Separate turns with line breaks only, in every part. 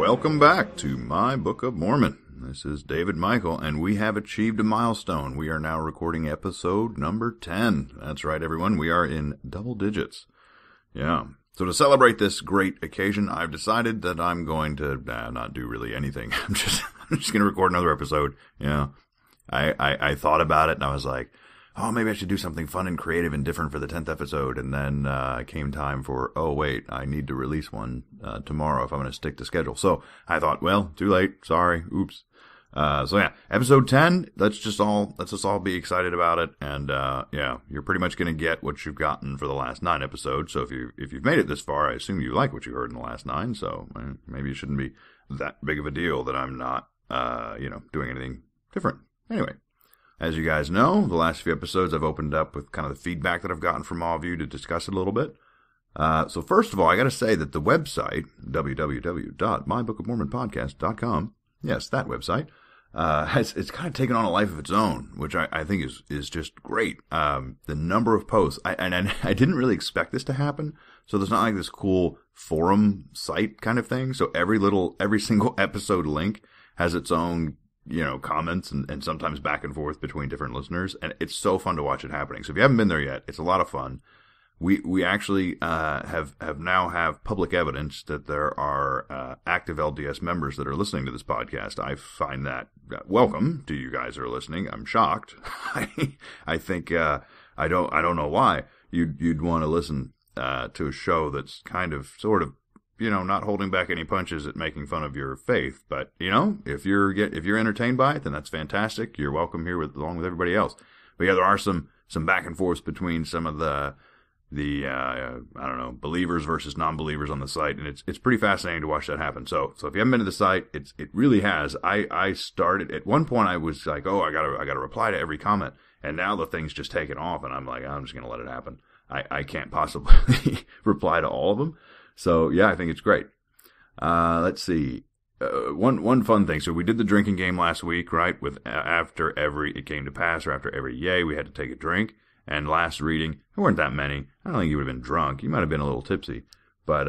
Welcome back to my Book of Mormon. This is David Michael, and we have achieved a milestone. We are now recording episode number 10. That's right, everyone. We are in double digits. Yeah. So to celebrate this great occasion, I've decided that I'm going to not do really anything. I'm just going to record another episode. Yeah. I thought about it, and I was like, oh, maybe I should do something fun and creative and different for the 10th episode. And then came time for, oh, wait, I need to release one tomorrow if I'm going to stick to schedule. So I thought, well, too late. Sorry. Oops. So yeah, episode 10, let's just all be excited about it. And yeah, you're pretty much going to get what you've gotten for the last 9 episodes. So if you've made it this far, I assume you like what you heard in the last 9. So maybe it shouldn't be that big of a deal that I'm not, doing anything different. Anyway. As you guys know, the last few episodes I've opened up with kind of the feedback that I've gotten from all of you to discuss it a little bit. So first of all, I got to say that the website, www.mybookofmormonpodcast.com, yes, that website, it's kind of taken on a life of its own, which I think is just great. The number of posts, I didn't really expect this to happen, so there's not like this cool forum site kind of thing. So every single episode link has its own comments and sometimes back and forth between different listeners. And it's so fun to watch it happening. So if you haven't been there yet, it's a lot of fun. We actually, have public evidence that there are, active LDS members that are listening to this podcast. I find that welcome to you guys who are listening. I'm shocked. I think, I don't know why you'd want to listen, to a show that's kind of sort of, not holding back any punches at making fun of your faith. But, if you're entertained by it, then that's fantastic. You're welcome here along with everybody else. But yeah, there are some back and forths between some of the believers versus non-believers on the site. And it's pretty fascinating to watch that happen. So if you haven't been to the site, it really has. I started at one point, I was like, oh, I gotta reply to every comment. And now the thing's just taken off, and I'm like, I'm just going to let it happen. I can't possibly reply to all of them. So yeah, I think it's great. Let's see. One fun thing. So we did the drinking game last week, right? With after every it came to pass, or after every yay, we had to take a drink. And last reading, there weren't that many. I don't think you would have been drunk. You might have been a little tipsy. But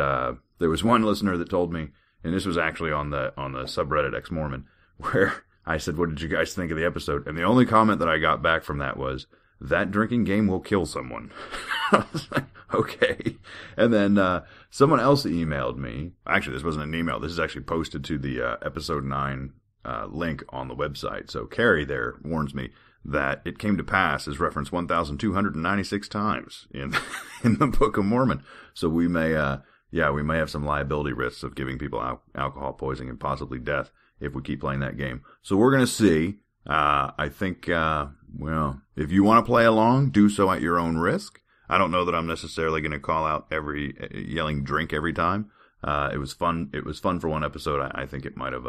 there was one listener that told me, and this was actually on the subreddit ex-Mormon, where I said, "What did you guys think of the episode?" And the only comment that I got back from that was, "That drinking game will kill someone." I was like, okay. And then someone else emailed me. Actually, this wasn't an email. This is actually posted to the episode 9 link on the website. So Carrie there warns me that it came to pass is referenced 1,296 times in the Book of Mormon. So we may have some liability risks of giving people alcohol poisoning and possibly death if we keep playing that game. So we're going to see. I think, if you want to play along, do so at your own risk. I don't know that I'm necessarily going to call out yelling drink every time. It was fun. It was fun for one episode. I think it might have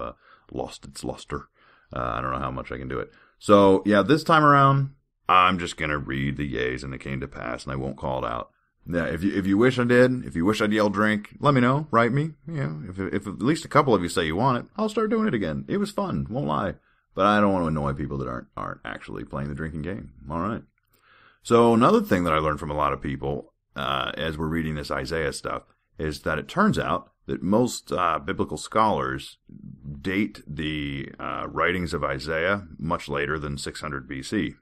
lost its luster. I don't know how much I can do it. So yeah, this time around, I'm just going to read the yays and the came to pass, and I won't call it out. Yeah, if you wish I did, if you wish I'd yell drink, let me know. Write me. If at least a couple of you say you want it, I'll start doing it again. It was fun. Won't lie. But I don't want to annoy people that aren't actually playing the drinking game. All right. So another thing that I learned from a lot of people as we're reading this Isaiah stuff is that it turns out that most biblical scholars date the writings of Isaiah much later than 600 BC.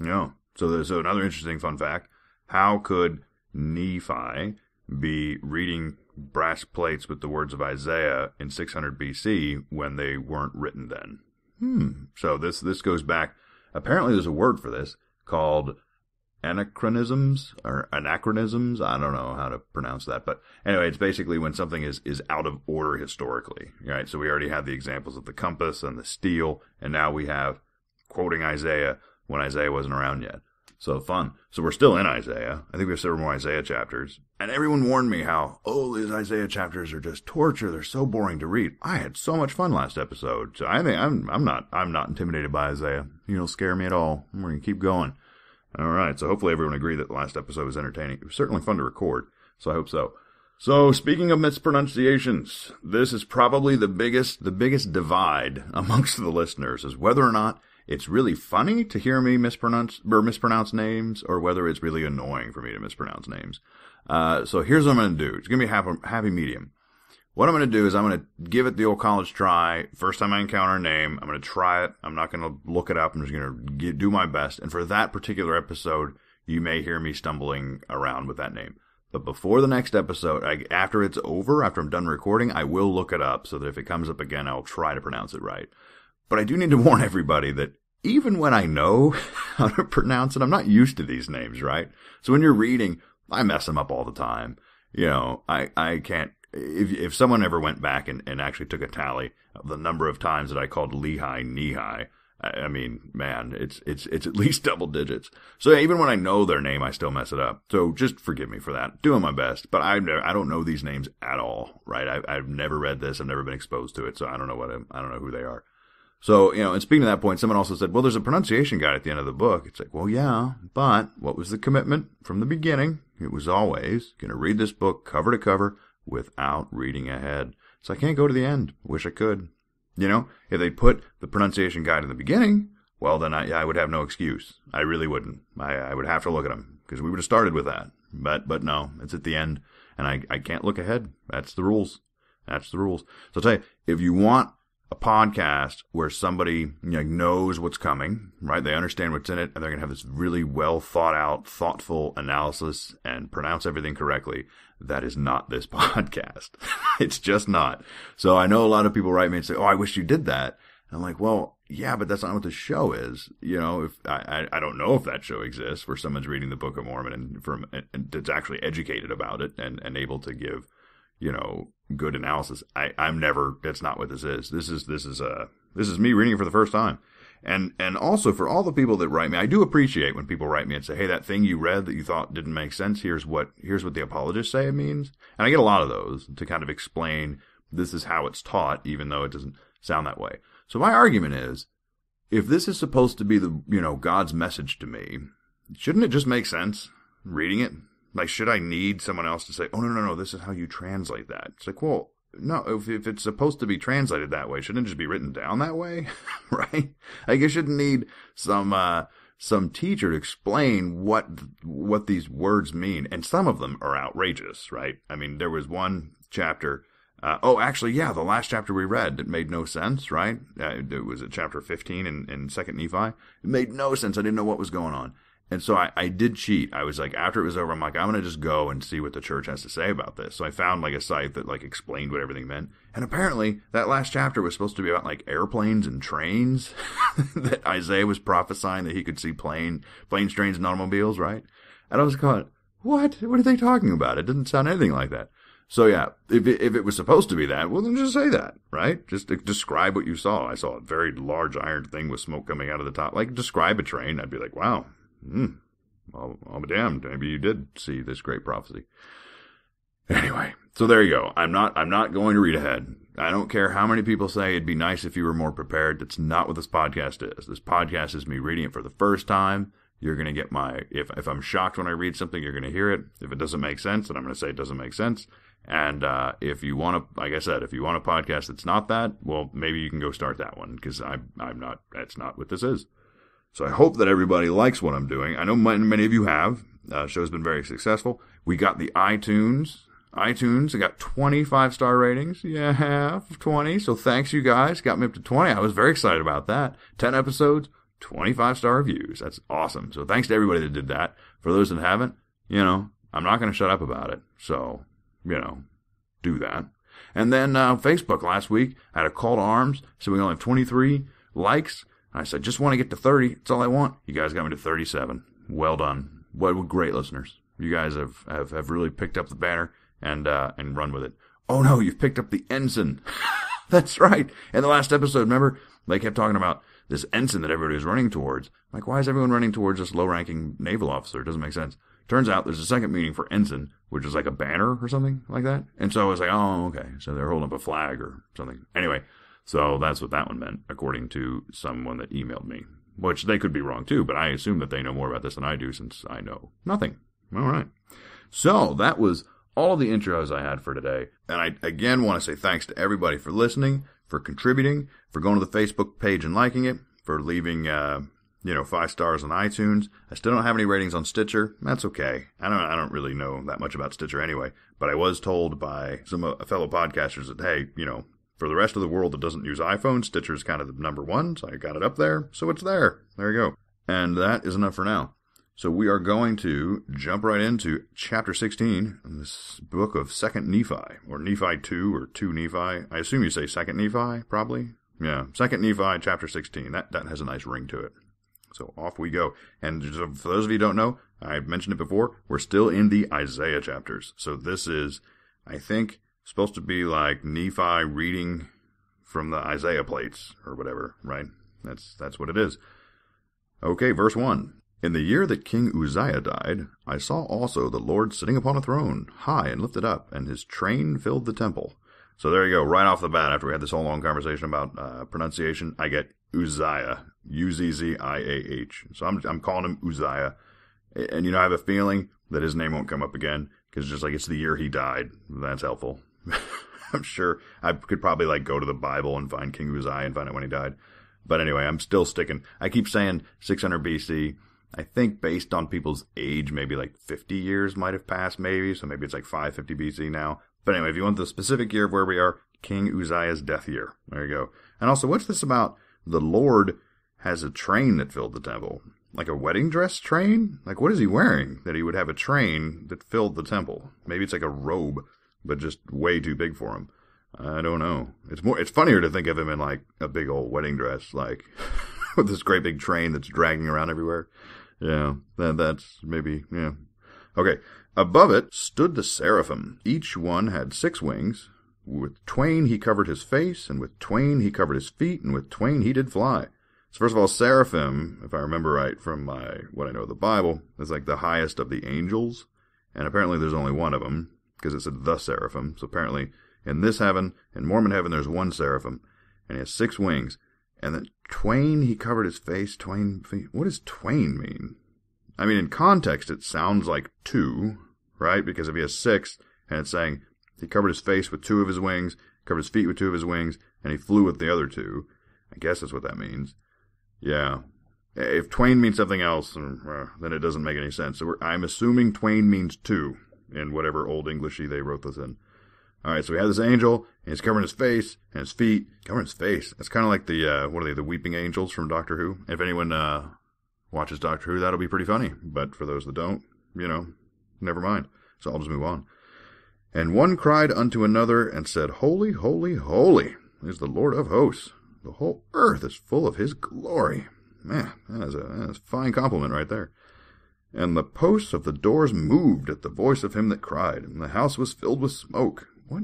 So there's another interesting fun fact. How could Nephi be reading brass plates with the words of Isaiah in 600 BC when they weren't written then? So this goes back. Apparently there's a word for this called anachronisms or anachronisms. I don't know how to pronounce that, but anyway, it's basically when something is out of order historically, right? So we already have the examples of the compass and the steel, and now we have quoting Isaiah when Isaiah wasn't around yet. So fun. So we're still in Isaiah. I think we have several more Isaiah chapters. And everyone warned me how, these Isaiah chapters are just torture. They're so boring to read. I had so much fun last episode. So I think I'm not intimidated by Isaiah. You don't scare me at all. We're going to keep going. All right. So hopefully everyone agreed that the last episode was entertaining. It was certainly fun to record. So I hope so. So speaking of mispronunciations, this is probably the biggest divide amongst the listeners is whether or not it's really funny to hear me mispronounce names, or whether it's really annoying for me to mispronounce names. So here's what I'm going to do. It's going to be a happy medium. what I'm going to do is I'm going to give it the old college try. First time I encounter a name, I'm going to try it. I'm not going to look it up. I'm just going to do my best. And for that particular episode, you may hear me stumbling around with that name. But before the next episode, after it's over, after I'm done recording, I will look it up so that if it comes up again, I'll try to pronounce it right. But I do need to warn everybody that even when I know how to pronounce it, I'm not used to these names, right? So when you're reading, I mess them up all the time. You know, I can't. If someone ever went back and actually took a tally of the number of times that I called Lehi Nehi, I mean, man, it's at least double digits. So yeah, even when I know their name, I still mess it up. So just forgive me for that. Doing my best, but I don't know these names at all, right? I've never read this. I've never been exposed to it, so I don't know who they are. So, you know, and speaking of that point, someone also said, well, there's a pronunciation guide at the end of the book. It's like, well, yeah, but what was the commitment from the beginning? It was always going to read this book cover to cover without reading ahead. So I can't go to the end. Wish I could. You know, if they put the pronunciation guide in the beginning, well, then I would have no excuse. I really wouldn't. I would have to look at them because we would have started with that. But no, it's at the end, and I can't look ahead. That's the rules. That's the rules. So I'll tell you, if you want a podcast where somebody knows what's coming, right? They understand what's in it, and they're going to have this really well thought out, thoughtful analysis and pronounce everything correctly. That is not this podcast. It's just not. So I know a lot of people write me and say, oh, I wish you did that. And I'm like, well, yeah, but that's not what the show is. You know, if I don't know if that show exists where someone's reading the Book of Mormon and that's actually educated about it and able to give, good analysis. I'm never, that's not what this is. This is me reading it for the first time. And also for all the people that write me, I do appreciate when people write me and say, hey, that thing you read that you thought didn't make sense, here's what the apologists say it means. And I get a lot of those to kind of explain this is how it's taught, even though it doesn't sound that way. So my argument is, if this is supposed to be the, God's message to me, shouldn't it just make sense reading it? Like, should I need someone else to say, oh, no, this is how you translate that? It's like, well, no, if it's supposed to be translated that way, shouldn't it just be written down that way? Right? Like, you shouldn't need some teacher to explain what these words mean. And some of them are outrageous, right? I mean, there was one chapter, the last chapter we read, it made no sense, right? It was at chapter 15 in 2nd Nephi. It made no sense. I didn't know what was going on. And so I did cheat. I was like, after it was over, I'm like, I'm going to just go and see what the church has to say about this. So I found like a site that like explained what everything meant. And apparently that last chapter was supposed to be about like airplanes and trains that Isaiah was prophesying that he could see planes, trains, and automobiles, right? And I was going, what? What are they talking about? It doesn't sound anything like that. So yeah, if it was supposed to be that, well then just say that, right? Just describe what you saw. I saw a very large iron thing with smoke coming out of the top. Like, describe a train. I'd be like, wow. I'll be damned. Maybe you did see this great prophecy. Anyway, so there you go. I'm not going to read ahead. I don't care how many people say it'd be nice if you were more prepared. That's not what this podcast is. This podcast is me reading it for the first time. You're going to get if I'm shocked when I read something, you're going to hear it. If it doesn't make sense, then I'm going to say it doesn't make sense. And if you want to, like I said, if you want a podcast that's not that, well, maybe you can go start that one, because I'm not, that's not what this is. So I hope that everybody likes what I'm doing. I know many of you have. Show's been very successful. We got the iTunes. I got 25-star ratings. Yeah, 20. So thanks, you guys. Got me up to 20. I was very excited about that. 10 episodes, 25-star reviews. That's awesome. So thanks to everybody that did that. For those that haven't, I'm not going to shut up about it. So, do that. And then Facebook last week, I had a call to arms. So we only have 23 likes. I said, just want to get to 30. That's all I want. You guys got me to 37. Well done. What great listeners. You guys have really picked up the banner and run with it. Oh no, you've picked up the ensign. That's right. In the last episode, remember, they kept talking about this ensign that everybody was running towards. I'm like, why is everyone running towards this low-ranking naval officer? It doesn't make sense. Turns out there's a second meaning for ensign, which is like a banner or something like that. And so I was like, oh, okay. So they're holding up a flag or something. Anyway. So that's what that one meant, according to someone that emailed me, which they could be wrong too, but I assume that they know more about this than I do, since I know nothing. All right. So that was all the intros I had for today. And I again want to say thanks to everybody for listening, for contributing, for going to the Facebook page and liking it, for leaving 5 stars on iTunes. I still don't have any ratings on Stitcher. That's okay. I don't really know that much about Stitcher anyway, but I was told by some fellow podcasters that, hey, for the rest of the world that doesn't use iPhone, Stitcher is kind of the number one, so I got it up there, so it's there. There you go. And that is enough for now. So we are going to jump right into chapter 16 in this book of 2nd Nephi, or Nephi 2, or 2 Nephi. I assume you say 2nd Nephi, probably? Yeah, 2nd Nephi, chapter 16. That has a nice ring to it. So off we go. And for those of you who don't know, I've mentioned it before, we're still in the Isaiah chapters. So this is, I think, supposed to be like Nephi reading from the Isaiah plates, or whatever, right? That's what it is. Okay, verse 1. In the year that King Uzziah died, I saw also the Lord sitting upon a throne, high and lifted up, and his train filled the temple. So there you go, right off the bat, after we had this whole long conversation about pronunciation, I get Uzziah, U-Z-Z-I-A-H. So I'm calling him Uzziah. And, I have a feeling that his name won't come up again, because just like it's the year he died. That's helpful. I'm sure I could probably go to the Bible and find King Uzziah and find out when he died. But anyway, I'm still sticking. I keep saying 600 BC. I think based on people's age, maybe 50 years might have passed, maybe. So maybe it's 550 BC now. But anyway, if you want the specific year of where we are, King Uzziah's death year. There you go. And also, what's this about the Lord has a train that filled the temple? Like a wedding dress train? What is he wearing that he would have a train that filled the temple? Maybe it's like a robe, but just way too big for him. I don't know. It's funnier to think of him in a big old wedding dress, with this great big train that's dragging around everywhere. Yeah, that's maybe, yeah. Okay, above it stood the seraphim. Each one had 6 wings. With twain he covered his face, and with twain he covered his feet, and with twain he did fly. So first of all, seraphim, if I remember right from what I know of the Bible, is the highest of the angels. And apparently there's only one of them, because it said the seraphim. So apparently in this heaven, in Mormon heaven, there's one seraphim, and he has 6 wings. And then twain he covered his face, twain feet. What does twain mean? I mean, in context, it sounds like 2, right? Because if he has 6, and it's saying he covered his face with 2 of his wings, covered his feet with 2 of his wings, and he flew with the other 2. I guess that's what that means. Yeah. If twain means something else, then it doesn't make any sense. So I'm assuming twain means 2 in whatever Old Englishy they wrote this in. All right, so we have this angel, and he's covering his face and his feet. Covering his face. That's kind of like the, what are they, the weeping angels from Doctor Who? If anyone watches Doctor Who, that'll be pretty funny. But for those that don't, never mind. So I'll just move on. And one cried unto another and said, Holy, holy, holy is the Lord of hosts. The whole earth is full of his glory. Man, that is a fine compliment right there. And the posts of the doors moved at the voice of him that cried, and the house was filled with smoke. What?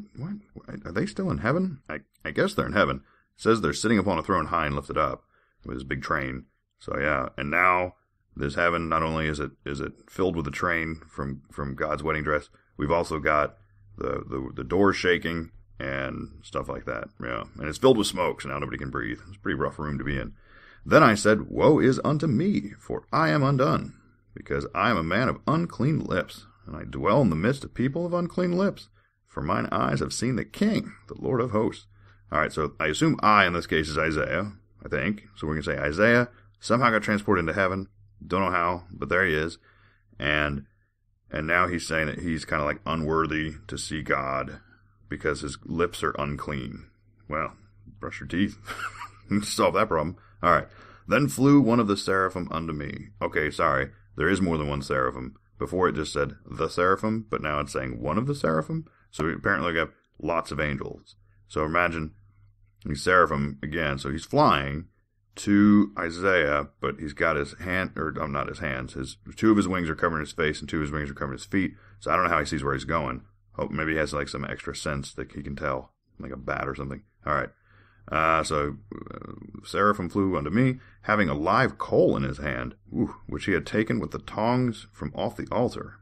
Are they still in heaven? I guess they're in heaven. It says they're sitting upon a throne high and lifted up with his big train. So yeah, and now this heaven, not only is it filled with a train from God's wedding dress, we've also got the doors shaking and stuff like that. Yeah, and it's filled with smoke, so now nobody can breathe. It's a pretty rough room to be in. Then I said, Woe is unto me, for I am undone, because I am a man of unclean lips, and I dwell in the midst of people of unclean lips. For mine eyes have seen the King, the Lord of hosts. All right, so I assume I in this case is Isaiah, I think. So we're going to say Isaiah somehow got transported into heaven. Don't know how, but there he is. And now he's saying that he's kind of unworthy to see God because his lips are unclean. Well, brush your teeth. Solve that problem. All right. Then flew one of the seraphim unto me. Okay, sorry. There is more than one seraphim. Before it just said the seraphim, but now it's saying one of the seraphim. So we apparently got lots of angels. So imagine he's seraphim again. So he's flying to Isaiah, but he's got his hand, or not his hands. 2 of his wings are covering his face and 2 of his wings are covering his feet. So I don't know how he sees where he's going. Hope maybe he has some extra sense that he can tell, like a bat or something. All right. So seraphim flew unto me, having a live coal in his hand, which he had taken with the tongs from off the altar.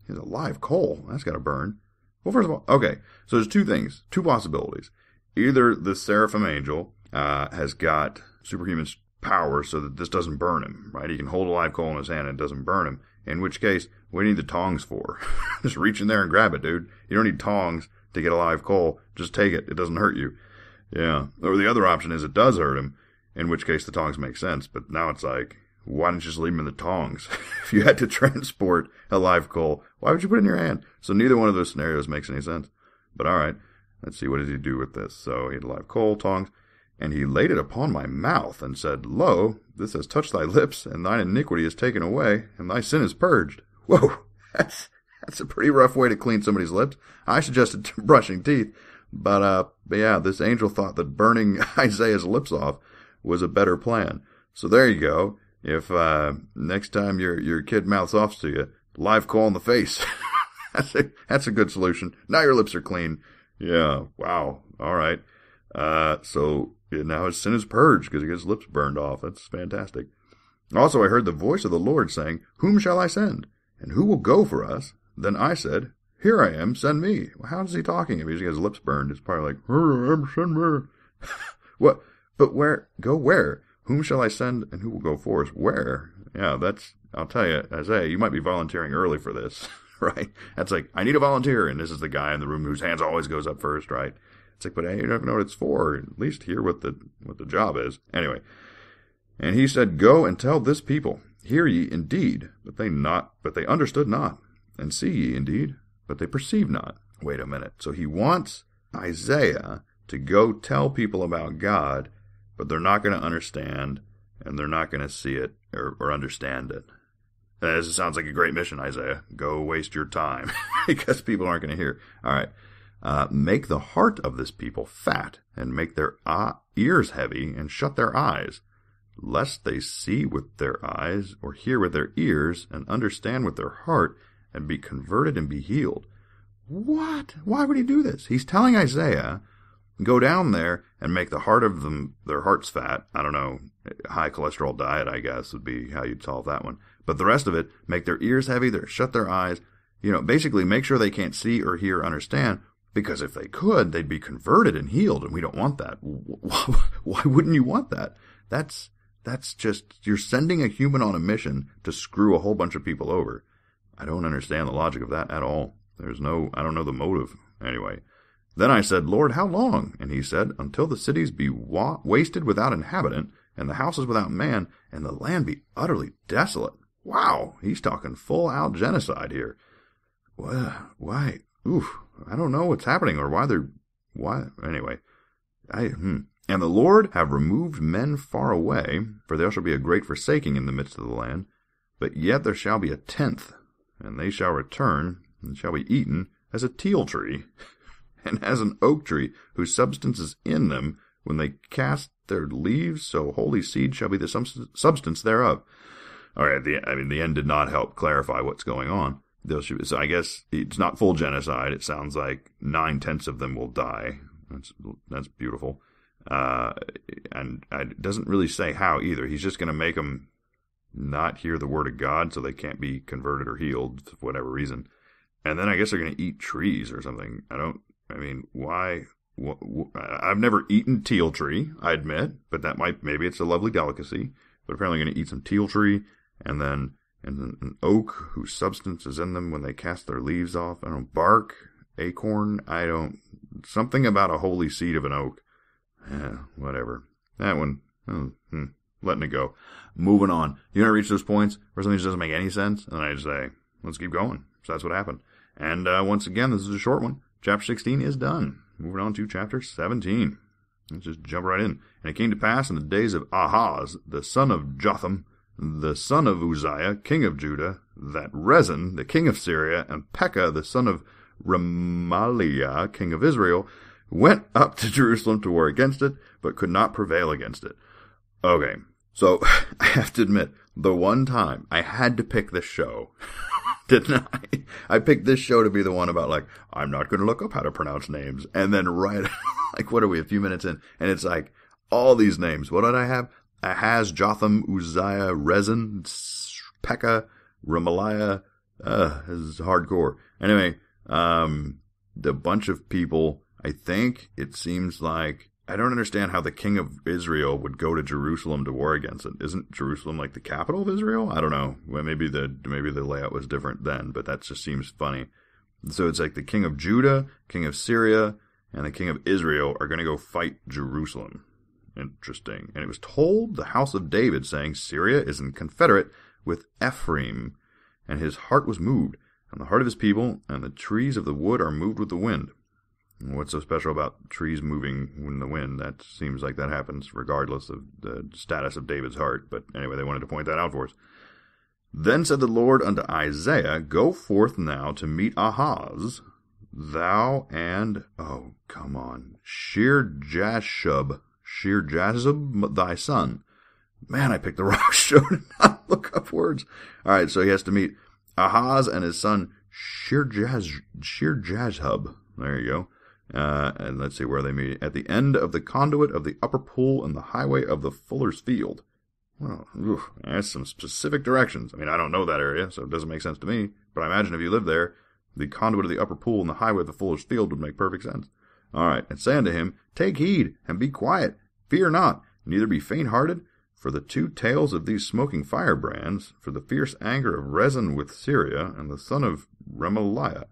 He has a live coal. That's got to burn. Well, first of all, okay, so there's 2 things, 2 possibilities. Either the seraphim angel has got superhuman power so that this doesn't burn him, right? He can hold a live coal in his hand and it doesn't burn him. In which case, what do you need the tongs for? Just reach in there and grab it, dude. You don't need tongs to get a live coal. Just take it. It doesn't hurt you. Yeah. Or the other option is it does hurt him, in which case the tongs make sense. But now it's why didn't you just leave them in the tongs? If you had to transport a live coal, why would you put it in your hand? So neither one of those scenarios makes any sense. But all right, let's see, what does he do with this? So he had a live coal, tongs, and he laid it upon my mouth and said, Lo, this has touched thy lips, and thine iniquity is taken away, and thy sin is purged. Whoa, that's a pretty rough way to clean somebody's lips. I suggested brushing teeth, but yeah, this angel thought that burning Isaiah's lips off was a better plan. So there you go. If next time your kid mouths off to you, live coal in the face. That's a good solution. Now your lips are clean. Yeah, wow. All right. So now his sin is purged because he gets his lips burned off. That's fantastic. Also, I heard the voice of the Lord saying, Whom shall I send? And who will go for us? Then I said, Here I am, send me. Well, how is he talking? If he's got his lips burned, it's probably like, Here I am, send me. What? But where? Go where? Whom shall I send and who will go for us? Where? Yeah, I'll tell you, Isaiah, you might be volunteering early for this, right? That's like, I need a volunteer, and this is the guy in the room whose hands always goes up first, right? It's like, but hey, you don't know what it's for. At least hear what the job is. Anyway. And he said, Go and tell this people, hear ye indeed, but they understood not, and see ye indeed, but they perceive not. Wait a minute. So he wants Isaiah to go tell people about God, but they're not going to understand, and they're not going to see it or understand it. This sounds like a great mission, Isaiah. Go waste your time, because people aren't going to hear. All right. Make the heart of this people fat, and make their ears heavy, and shut their eyes, lest they see with their eyes, or hear with their ears, and understand with their heart, and be converted and be healed. What? Why would he do this? He's telling Isaiah, go down there and make the heart of them, their hearts fat. I don't know, high cholesterol diet, I guess, would be how you'd solve that one. But the rest of it, make their ears heavy, shut their eyes, basically make sure they can't see or hear or understand, because if they could, they'd be converted and healed, and we don't want that. Why wouldn't you want that? That's just, you're sending a human on a mission to screw a whole bunch of people over. I don't understand the logic of that at all. I don't know the motive. Anyway. Then I said, Lord, how long? And he said, Until the cities be wasted without inhabitant, and the houses without man, and the land be utterly desolate. Wow, he's talking full-out genocide here. Why? Oof, I don't know what's happening, or why. Anyway. And the Lord have removed men far away, for there shall be a great forsaking in the midst of the land. But yet there shall be a tenth, and they shall return, and shall be eaten as a teil tree, and as an oak tree, whose substance is in them, when they cast their leaves, so holy seed shall be the substance thereof. All right, the end did not help clarify what's going on. So I guess it's not full genocide. It sounds like 9/10 of them will die. That's beautiful. And it doesn't really say how either. He's just going to make them not hear the word of God, so they can't be converted or healed for whatever reason. And then I guess they're going to eat trees or something. Why? I've never eaten teil tree, I admit, but maybe it's a lovely delicacy. But apparently going to eat some teil tree, and then an oak whose substance is in them when they cast their leaves off. I don't know, bark, acorn, something about a holy seed of an oak. Whatever. That one, letting it go. Moving on. You know, reach those points where something just doesn't make any sense, and then I just say, let's keep going. So that's what happened. And once again, this is a short one. Chapter 16 is done. Moving on to chapter 17. Let's just jump right in. And it came to pass in the days of Ahaz, the son of Jotham, the son of Uzziah, king of Judah, that Rezin, the king of Syria, and Pekah, the son of Remaliah, king of Israel, went up to Jerusalem to war against it, but could not prevail against it. Okay, so I have to admit, the one time I had to pick this show, didn't I? I picked this show to be the one about, I'm not going to look up how to pronounce names. And then what are we, a few minutes in? And it's all these names. What did I have? Ahaz, Jotham, Uzziah, Rezin, Pekah, Remaliah. This is hardcore. Anyway, the bunch of people, I think it seems like, I don't understand how the king of Israel would go to Jerusalem to war against it. Isn't Jerusalem the capital of Israel? I don't know. Well, maybe the layout was different then, but that just seems funny. So it's the king of Judah, king of Syria, and the king of Israel are going to go fight Jerusalem. Interesting. And it was told the house of David, saying, Syria is in confederate with Ephraim, and his heart was moved, and the heart of his people, and the trees of the wood are moved with the wind. What's so special about trees moving in the wind? That seems like that happens regardless of the status of David's heart. But anyway, they wanted to point that out for us. Then said the Lord unto Isaiah, Go forth now to meet Ahaz, thou and, Shear-jashub, thy son. Man, I picked the wrong show to not look up words. All right, so he has to meet Ahaz and his son Shear-jashub. There you go. And let's see where they meet. At the end of the conduit of the upper pool and the highway of the fuller's field. Well, that's some specific directions. I mean, I don't know that area, so it doesn't make sense to me. But I imagine if you lived there, the conduit of the upper pool and the highway of the fuller's field would make perfect sense. All right, and say unto him, Take heed, and be quiet. Fear not, neither be faint-hearted, for the two tails of these smoking firebrands, for the fierce anger of Rezin with Syria, and the son of Remaliah.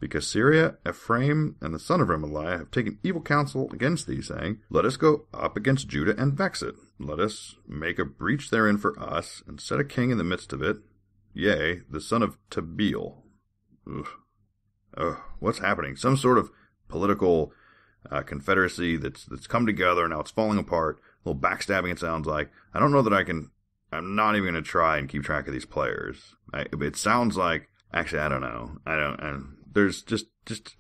Because Syria, Ephraim, and the son of Remaliah have taken evil counsel against thee, saying, Let us go up against Judah and vex it. Let us make a breach therein for us, and set a king in the midst of it, yea, the son of Tabeel. What's happening? Some sort of political confederacy that's come together, now it's falling apart. A little backstabbing, it sounds like. I don't know that I'm not even going to try and keep track of these players. It sounds like, actually, I don't know. There's just,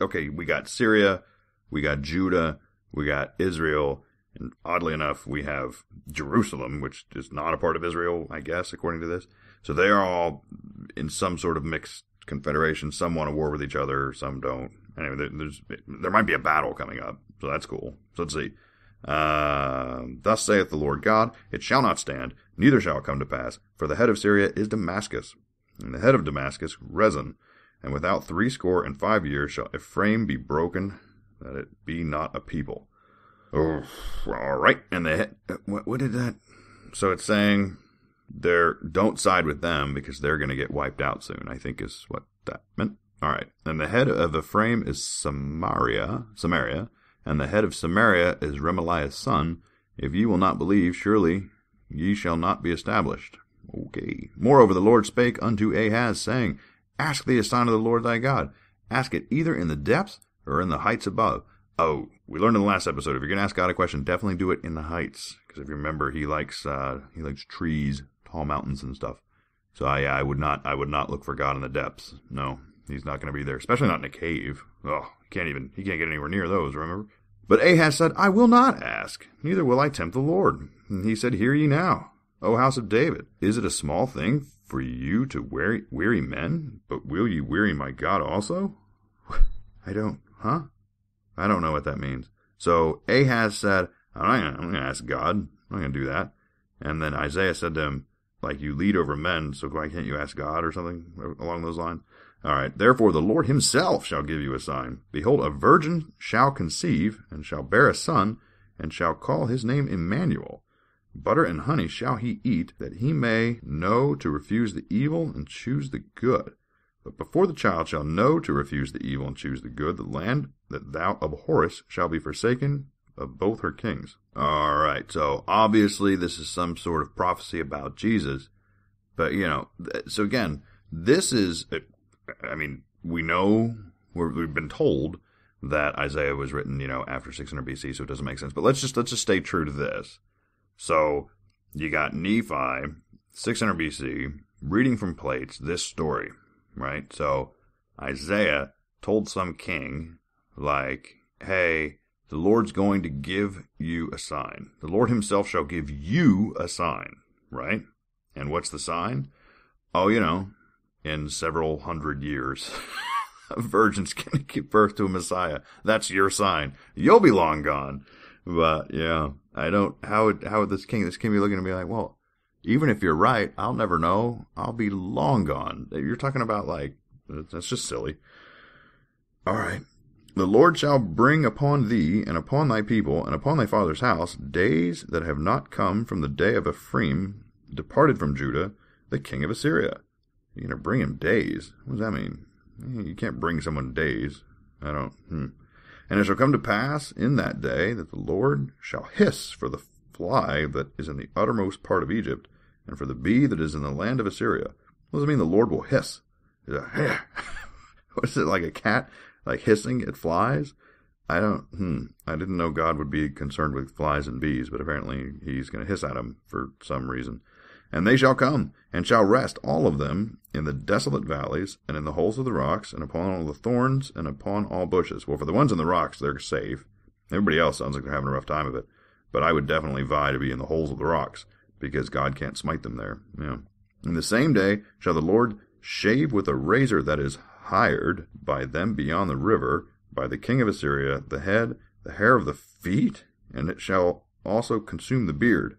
okay, we got Syria, we got Judah, we got Israel, and oddly enough, we have Jerusalem, which is not a part of Israel, I guess, according to this. So they are all in some sort of mixed confederation. Some want to war with each other, some don't. Anyway, there might be a battle coming up, so that's cool. So let's see. Thus saith the Lord God, It shall not stand, neither shall it come to pass, for the head of Syria is Damascus, and the head of Damascus Rezin. And without 65 years shall Ephraim be broken, that it be not a people. Oh, all right. And what did that? So it's saying don't side with them because they're going to get wiped out soon, I think is what that meant. All right. And the head of Ephraim is Samaria, and the head of Samaria is Remaliah's son. If ye will not believe, surely ye shall not be established. Okay. Moreover, the Lord spake unto Ahaz, saying, Ask thee a sign of the Lord thy God. Ask it either in the depths or in the heights above. Oh, we learned in the last episode, if you're going to ask God a question, definitely do it in the heights. Because if you remember, he likes trees, tall mountains and stuff. So I would not look for God in the depths. No, he's not going to be there, especially not in a cave. Oh, he can't get anywhere near those, remember? But Ahaz said, I will not ask, neither will I tempt the Lord. And he said, Hear ye now, O house of David. Is it a small thing for you to weary men? But will ye weary my God also? I don't know what that means. So Ahaz said, I'm going to ask God. I'm not going to do that. And then Isaiah said to him, like, you lead over men, so why can't you ask God or something along those lines? All right. Therefore the Lord himself shall give you a sign. Behold, a virgin shall conceive, and shall bear a son, and shall call his name Emmanuel. Butter and honey shall he eat, that he may know to refuse the evil and choose the good. But before the child shall know to refuse the evil and choose the good, the land that thou abhorrest shall be forsaken of both her kings. All right, so obviously this is some sort of prophecy about Jesus. But, so again, this is, we know, we've been told that Isaiah was written, after 600 BC, so it doesn't make sense. But let's just stay true to this. So you got Nephi, 600 BC, reading from plates, this story, right? So Isaiah told some king, like, hey, the Lord's going to give you a sign. The Lord himself shall give you a sign, right? And what's the sign? Oh, in several hundred years, a virgin's going to give birth to a Messiah. That's your sign. You'll be long gone. But, yeah, how would this king be looking at me like, well, even if you're right, I'll never know. I'll be long gone. You're talking about, that's just silly. All right. The Lord shall bring upon thee, and upon thy people, and upon thy father's house, days that have not come from the day of Ephraim, departed from Judah, the king of Assyria. You're going to bring him days. What does that mean? You can't bring someone days. And it shall come to pass in that day that the Lord shall hiss for the fly that is in the uttermost part of Egypt, and for the bee that is in the land of Assyria. What does it mean the Lord will hiss? What is it, like a cat, like hissing at flies? I didn't know God would be concerned with flies and bees, but apparently he's going to hiss at them for some reason. And they shall come, and shall rest all of them in the desolate valleys, and in the holes of the rocks, and upon all the thorns, and upon all bushes. Well, for the ones in the rocks, they're safe. Everybody else sounds like they're having a rough time of it. But I would definitely vie to be in the holes of the rocks, because God can't smite them there. Yeah. In the same day shall the Lord shave with a razor that is hired by them beyond the river, by the king of Assyria, the head, the hair of the feet, and it shall also consume the beard.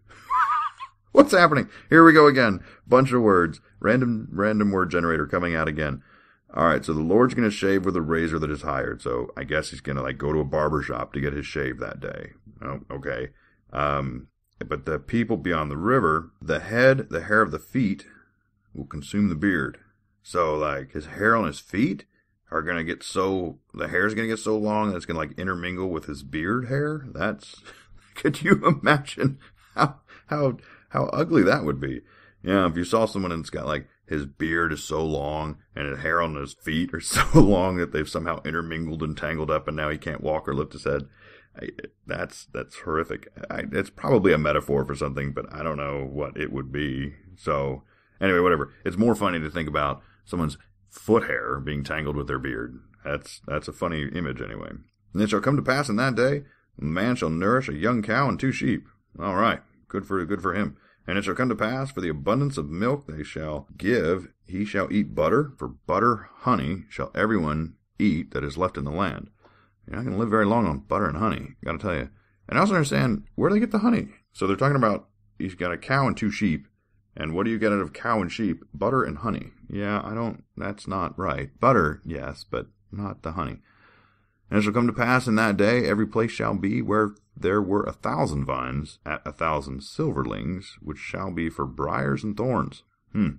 What's happening? Here we go again. Bunch of words. Random word generator coming out again. All right, so the Lord's going to shave with a razor that is hired. So I guess he's going to go to a barber shop to get his shave that day. Oh, okay. But the people beyond the river, the head, the hair of the feet will consume the beard. So his hair on his feet are going to get the hair's going to get so long that it's going to intermingle with his beard hair. Could you imagine how ugly that would be? Yeah, if you saw someone and it's got his beard is so long and his hair on his feet are so long that they've somehow intermingled and tangled up and now he can't walk or lift his head. That's horrific. It's probably a metaphor for something, but I don't know what it would be. So anyway, whatever. It's more funny to think about someone's foot hair being tangled with their beard. That's a funny image anyway. And it shall come to pass in that day, the man shall nourish a young cow and 2 sheep. All right, good for him. And it shall come to pass, for the abundance of milk they shall give, he shall eat butter. For butter, honey, shall everyone eat that is left in the land. You're not going to live very long on butter and honey, got to tell you. And I also understand, where do they get the honey? So they're talking about, he's got a cow and 2 sheep. And what do you get out of cow and sheep? Butter and honey. Yeah, that's not right. Butter, yes, but not the honey. And it shall come to pass in that day, every place shall be where there were 1,000 vines at 1,000 silverlings, which shall be for briars and thorns. All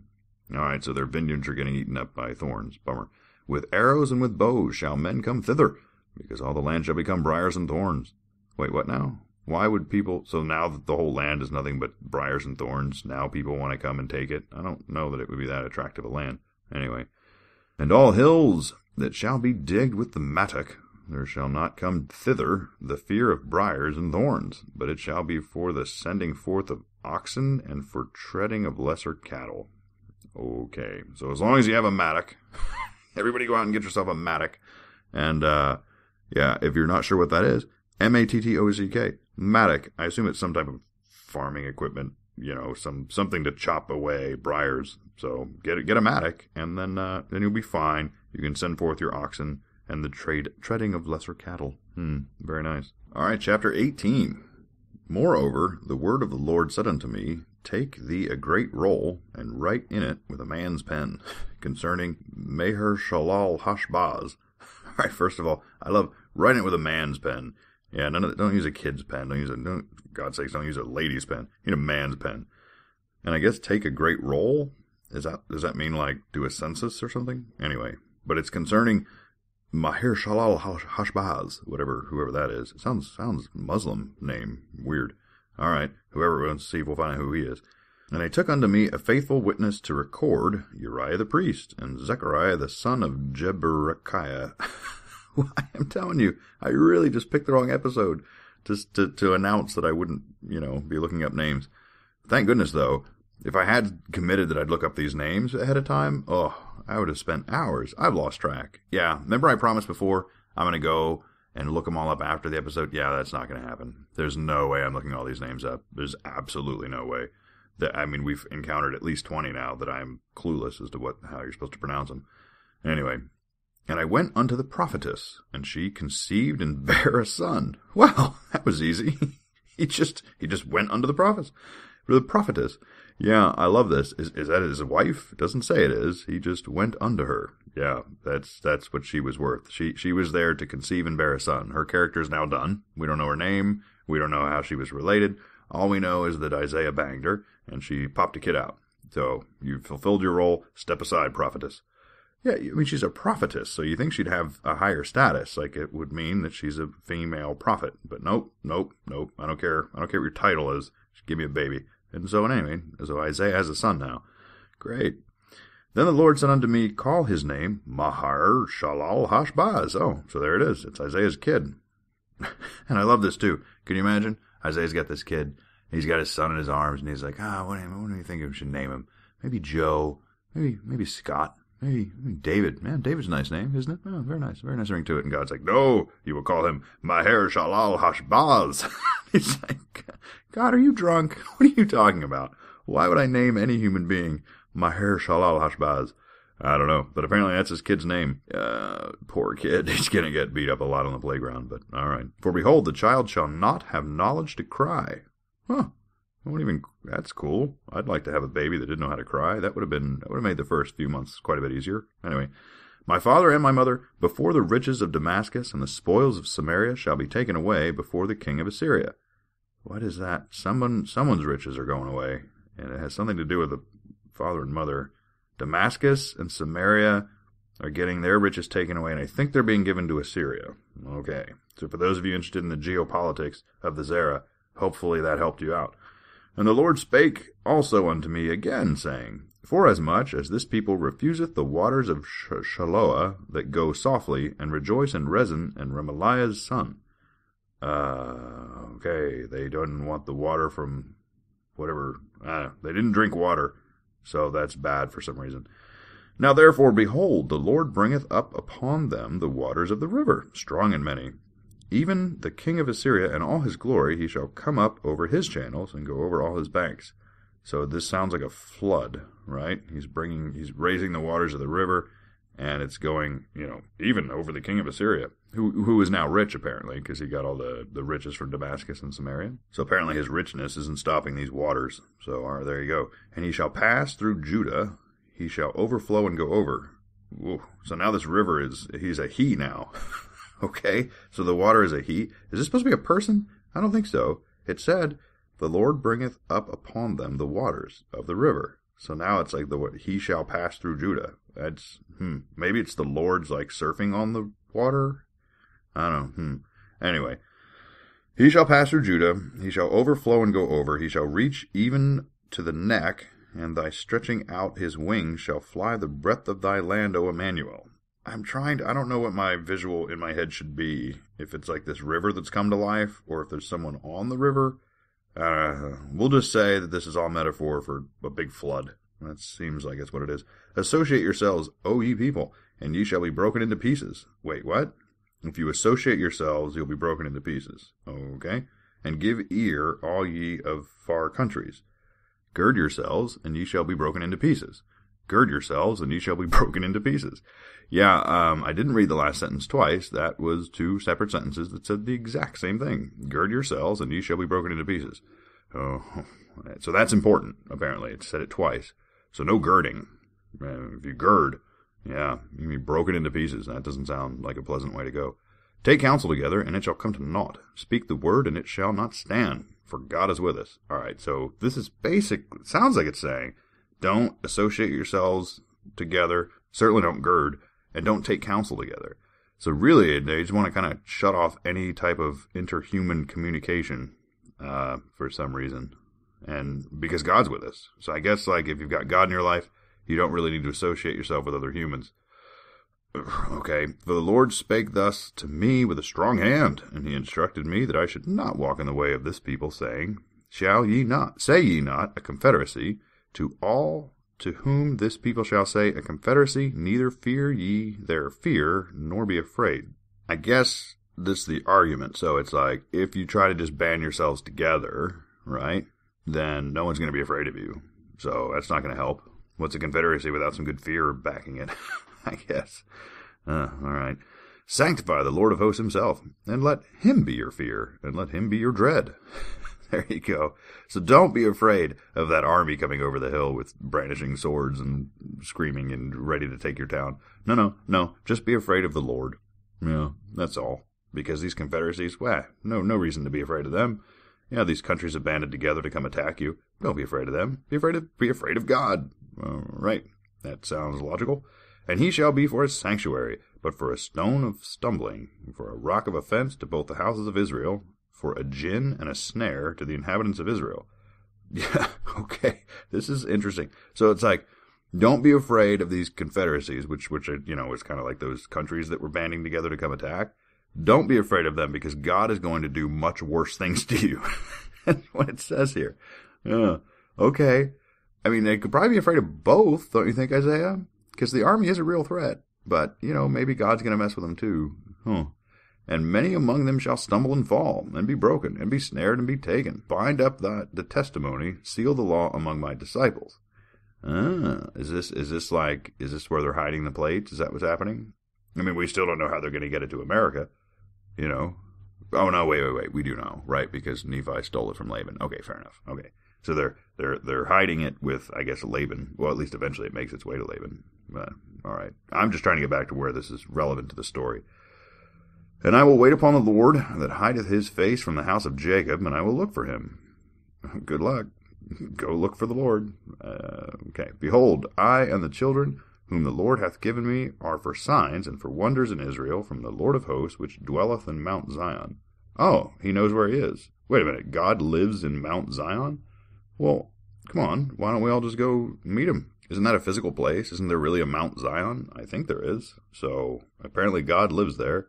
right, so their vineyards are getting eaten up by thorns. Bummer. With arrows and with bows shall men come thither, because all the land shall become briars and thorns. Wait, what now? Why would people... So now that the whole land is nothing but briars and thorns, now people want to come and take it? I don't know that it would be that attractive a land. Anyway. And all hills that shall be digged with the mattock, there shall not come thither the fear of briars and thorns, but it shall be for the sending forth of oxen and for treading of lesser cattle. Okay, so as long as you have a mattock, everybody go out and get yourself a mattock. And, if you're not sure what that is, M-A-T-T-O-C-K, mattock. I assume it's some type of farming equipment, something to chop away briars. So get a mattock, and then you'll be fine. You can send forth your oxen and the treading of lesser cattle. Very nice. All right, chapter 18. Moreover, the word of the Lord said unto me, Take thee a great roll, and write in it with a man's pen, concerning Maher-shalal-hash-baz. All right, first of all, I love writing it with a man's pen. Yeah, don't use a kid's pen. For God's sakes, don't use a lady's pen. You need a man's pen. And I guess take a great roll? Does that mean do a census or something? Anyway, but it's concerning Maher-shalal-hash-baz, whoever that is. It sounds Muslim name. Weird. All right, whoever wants to see if we'll find out who he is. And I took unto me a faithful witness to record Uriah the priest, and Zechariah the son of Jeberechiah. I'm telling you, I really just picked the wrong episode to announce that I wouldn't, be looking up names. Thank goodness, though. If I had committed that I'd look up these names ahead of time, I would have spent hours. I've lost track. Yeah, remember I promised before I'm going to go and look them all up after the episode? Yeah, that's not going to happen. There's no way I'm looking all these names up. There's absolutely no way. We've encountered at least 20 now that I'm clueless as to how you're supposed to pronounce them. Anyway, and I went unto the prophetess, and she conceived and bare a son. Well, that was easy. He just went unto the prophetess. Yeah, I love this. Is that his wife? It doesn't say it is. He just went unto her. Yeah, that's what she was worth. She was there to conceive and bear a son. Her character is now done. We don't know her name. We don't know how she was related. All we know is that Isaiah banged her, and she popped a kid out. So, you've fulfilled your role. Step aside, prophetess. Yeah, I mean, she's a prophetess, so you think she'd have a higher status. Like, it would mean that she's a female prophet. But nope. I don't care. I don't care what your title is. Just give me a baby. And so anyway, so Isaiah has a son now. Great. Then the Lord said unto me, call his name Maher-shalal-hash-baz. Oh, so there it is. It's Isaiah's kid. And I love this too. Can you imagine? Isaiah's got this kid. He's got his son in his arms, and he's like, what do you think we should name him? Maybe Joe. Maybe Scott. Maybe David. Man, David's a nice name, isn't it? Oh, very nice. Very nice ring to it. And God's like, no, you will call him Maher-shalal-hash-baz. He's like, God, are you drunk? What are you talking about? Why would I name any human being Maher-shalal-hash-baz? I don't know, but apparently that's his kid's name. Poor kid. He's going to get beat up a lot on the playground, but all right. For behold, the child shall not have knowledge to cry. Huh. That's cool. I'd like to have a baby that didn't know how to cry. That would have made the first few months quite a bit easier. Anyway, my father and my mother, before the riches of Damascus and the spoils of Samaria shall be taken away before the king of Assyria. What is that? Someone's riches are going away, and it has something to do with the father and mother. Damascus and Samaria are getting their riches taken away, and I think they're being given to Assyria. Okay. So for those of you interested in the geopolitics of this era, hopefully that helped you out. And the Lord spake also unto me again, saying, forasmuch as this people refuseth the waters of Shiloah that go softly, and rejoice in Rezin and Remaliah's son. Okay, they don't want the water from whatever. They didn't drink water, so that's bad for some reason. Now therefore, behold, the Lord bringeth up upon them the waters of the river, strong and many. Even the king of Assyria and all his glory, he shall come up over his channels and go over all his banks. So this sounds like a flood, right? He's raising the waters of the river, and it's going, even over the king of Assyria, who is now rich apparently, because he got all the riches from Damascus and Samaria. So apparently his richness isn't stopping these waters. So there you go. And he shall pass through Judah, he shall overflow and go over. Whoa. So now this river he's a he now. Okay, so the water is a he. Is this supposed to be a person? I don't think so. It said, the Lord bringeth up upon them the waters of the river. So now it's like he shall pass through Judah. That's, maybe it's the Lord's like surfing on the water? I don't know. Anyway, he shall pass through Judah. He shall overflow and go over. He shall reach even to the neck, and thy stretching out his wings shall fly the breadth of thy land, O Emmanuel. I don't know what my visual in my head should be. If it's like this river that's come to life, or if there's someone on the river. We'll just say that this is all metaphor for a big flood. That seems like it's what it is. Associate yourselves, O ye people, and ye shall be broken into pieces. Wait, what? If you associate yourselves, you'll be broken into pieces. Okay? And give ear, all ye of far countries. Gird yourselves, and ye shall be broken into pieces. Gird yourselves, and ye shall be broken into pieces. Yeah, I didn't read the last sentence twice. That was two separate sentences that said the exact same thing. Gird yourselves, and ye shall be broken into pieces. Oh, so that's important, apparently. It said it twice. So no girding. If you gird, yeah, you can be broken into pieces. That doesn't sound like a pleasant way to go. Take counsel together, and it shall come to naught. Speak the word, and it shall not stand, for God is with us. All right, so this is sounds like it's saying, don't associate yourselves together, certainly don't gird, and don't take counsel together. So really, they just want to kind of shut off any type of interhuman communication for some reason, and because God's with us. So I guess like if you've got God in your life, you don't really need to associate yourself with other humans. Okay, for the Lord spake thus to me with a strong hand, and he instructed me that I should not walk in the way of this people, saying, say ye not a confederacy to all to whom this people shall say a confederacy, neither fear ye their fear, nor be afraid. I guess this is the argument. So it's like, if you try to just band yourselves together, right, then no one's going to be afraid of you. So that's not going to help. What's a confederacy without some good fear backing it? I guess. All right. Sanctify the Lord of hosts himself, and let him be your fear, and let him be your dread. There you go. So don't be afraid of that army coming over the hill with brandishing swords and screaming and ready to take your town. No. Just be afraid of the Lord. Yeah, that's all. Because these confederacies, no reason to be afraid of them. Yeah, these countries have banded together to come attack you. Don't be afraid of them. Be afraid of God. Right. That sounds logical. And he shall be for a sanctuary, but for a stone of stumbling, for a rock of offense to both the houses of Israel, for a gin and a snare to the inhabitants of Israel. Yeah, okay, this is interesting. So it's like, don't be afraid of these confederacies, which is kind of like those countries that were banding together to come attack. Don't be afraid of them, because God is going to do much worse things to you. That's what it says here. Okay. I mean, they could probably be afraid of both, don't you think, Isaiah? Because the army is a real threat. But, maybe God's going to mess with them too. And many among them shall stumble and fall, and be broken, and be snared, and be taken. Bind up the testimony, seal the law among my disciples. Is this where they're hiding the plates? Is that what's happening? I mean, we still don't know how they're going to get it to America, Oh, no, wait, we do know, right? Because Nephi stole it from Laban. Okay, fair enough. Okay. So they're hiding it with, I guess, Laban. Well, at least eventually it makes its way to Laban. But, all right. I'm just trying to get back to where this is relevant to the story. And I will wait upon the Lord that hideth his face from the house of Jacob, and I will look for him. Good luck. Go look for the Lord. Okay. Behold, I and the children whom the Lord hath given me are for signs and for wonders in Israel from the Lord of hosts, which dwelleth in Mount Zion. Oh, he knows where he is. Wait a minute. God lives in Mount Zion? Well, come on. Why don't we all just go meet him? Isn't that a physical place? Isn't there really a Mount Zion? I think there is. So apparently God lives there.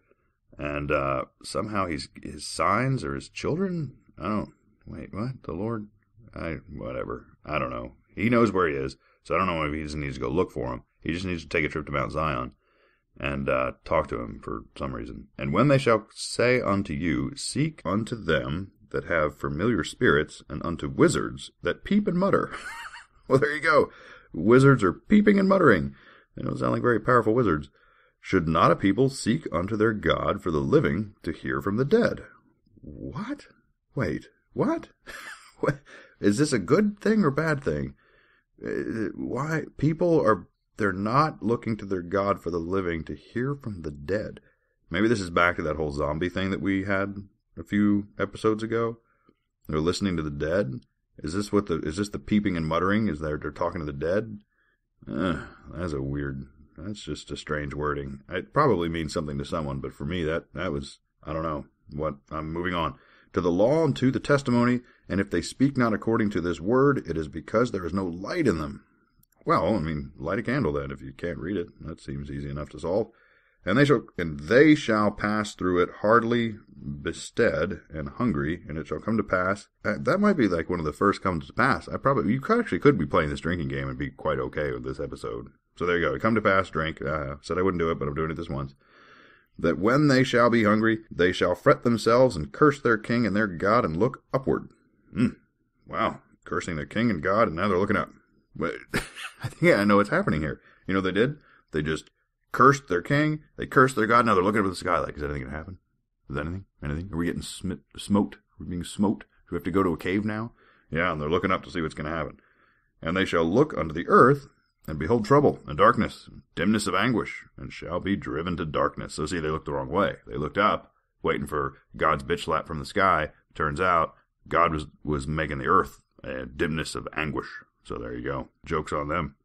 And somehow his signs are his children? Wait, what? The Lord? Whatever. I don't know. He knows where he is. So I don't know if he just needs to go look for him. He just needs to take a trip to Mount Zion and talk to him for some reason. And when they shall say unto you, seek unto them that have familiar spirits, and unto wizards that peep and mutter. Well, there you go. Wizards are peeping and muttering. They don't sound like very powerful wizards. Should not a people seek unto their God for the living to hear from the dead? What? Wait, what? Is this a good thing or bad thing? Why? They're not looking to their God for the living to hear from the dead. Maybe this is back to that whole zombie thing that we had a few episodes ago. They're listening to the dead. Is this the peeping and muttering? Is they're talking to the dead? That's just a strange wording. It probably means something to someone, but for me, that was, I don't know what. I'm moving on. To the law and to the testimony, and if they speak not according to this word, it is because there is no light in them. Well, I mean, light a candle then, if you can't read it. That seems easy enough to solve. And they shall pass through it hardly bestead and hungry, and it shall come to pass. That might be like one of the first comes to pass. You actually could be playing this drinking game and be quite okay with this episode. So there you go. Come to pass, drink. Said I wouldn't do it, but I'm doing it this once. That when they shall be hungry, they shall fret themselves and curse their king and their God and look upward. Wow. Cursing their king and God, and now they're looking up. But I think I know what's happening here. You know what they did? They just cursed their king. They cursed their God. Now they're looking up at the sky like, is anything going to happen? Is that anything? Anything? Are we getting smoked? Are we being smoked? Do we have to go to a cave now? Yeah, and they're looking up to see what's going to happen. And they shall look unto the earth, and behold trouble, and darkness, and dimness of anguish, and shall be driven to darkness. So see, they looked the wrong way. They looked up, waiting for God's bitch slap from the sky. Turns out, God was making the earth a dimness of anguish. So there you go. Joke's on them.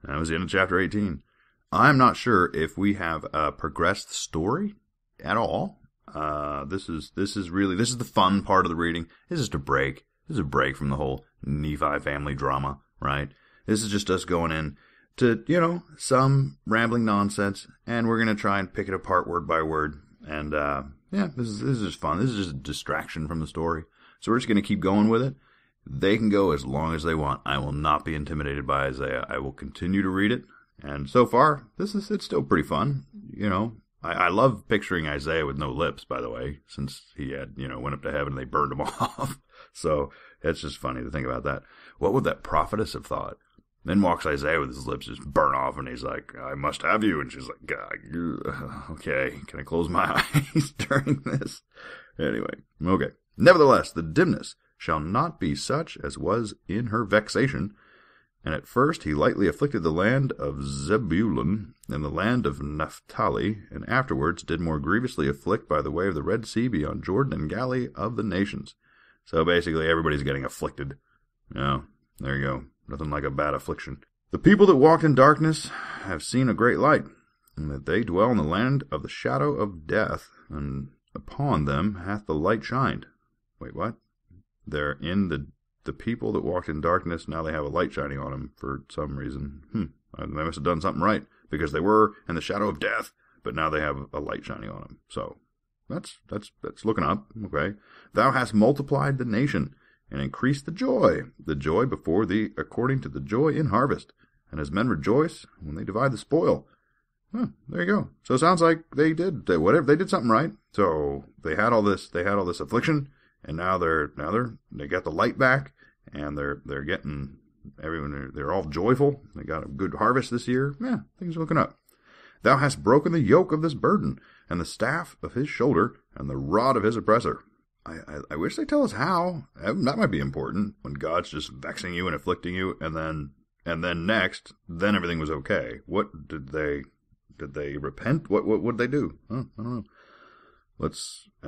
That was the end of chapter 18. I'm not sure if we have a progressed story at all. This is the fun part of the reading. This is a break. This is a break from the whole Nephi family drama, right? This is just us going in to, some rambling nonsense, and we're going to try and pick it apart word by word. And, this is just fun. This is just a distraction from the story. So we're just going to keep going with it. They can go as long as they want. I will not be intimidated by Isaiah. I will continue to read it. And so far, it's still pretty fun. I love picturing Isaiah with no lips, by the way, since he had, went up to heaven and they burned him off. So it's just funny to think about that. What would that prophetess have thought? Then walks Isaiah with his lips just burn off, and he's like, I must have you. And she's like, God, okay, can I close my eyes during this? Anyway, okay. Nevertheless, the dimness shall not be such as was in her vexation. And at first he lightly afflicted the land of Zebulun and the land of Naphtali, and afterwards did more grievously afflict by the way of the Red Sea beyond Jordan and Galilee of the nations. So basically everybody's getting afflicted. There you go. Nothing like a bad affliction. The people that walked in darkness have seen a great light, and that they dwell in the land of the shadow of death, and upon them hath the light shined. Wait, what? They're in the people that walked in darkness, now they have a light shining on them for some reason. They must have done something right, because they were in the shadow of death, but now they have a light shining on them. So, that's looking up, okay? Thou hast multiplied the nation, and increased the joy before thee, according to the joy in harvest. And as men rejoice when they divide the spoil. There you go. So it sounds like they did something right. So they had all this affliction, and now they got the light back, and they're getting everyone. They're all joyful. They got a good harvest this year. Yeah, things are looking up. Thou hast broken the yoke of this burden, and the staff of his shoulder, and the rod of his oppressor. I wish they tell us how. That might be important, when God's just vexing you and afflicting you, and then next, then everything was okay. What did they repent? What did they do? I don't know.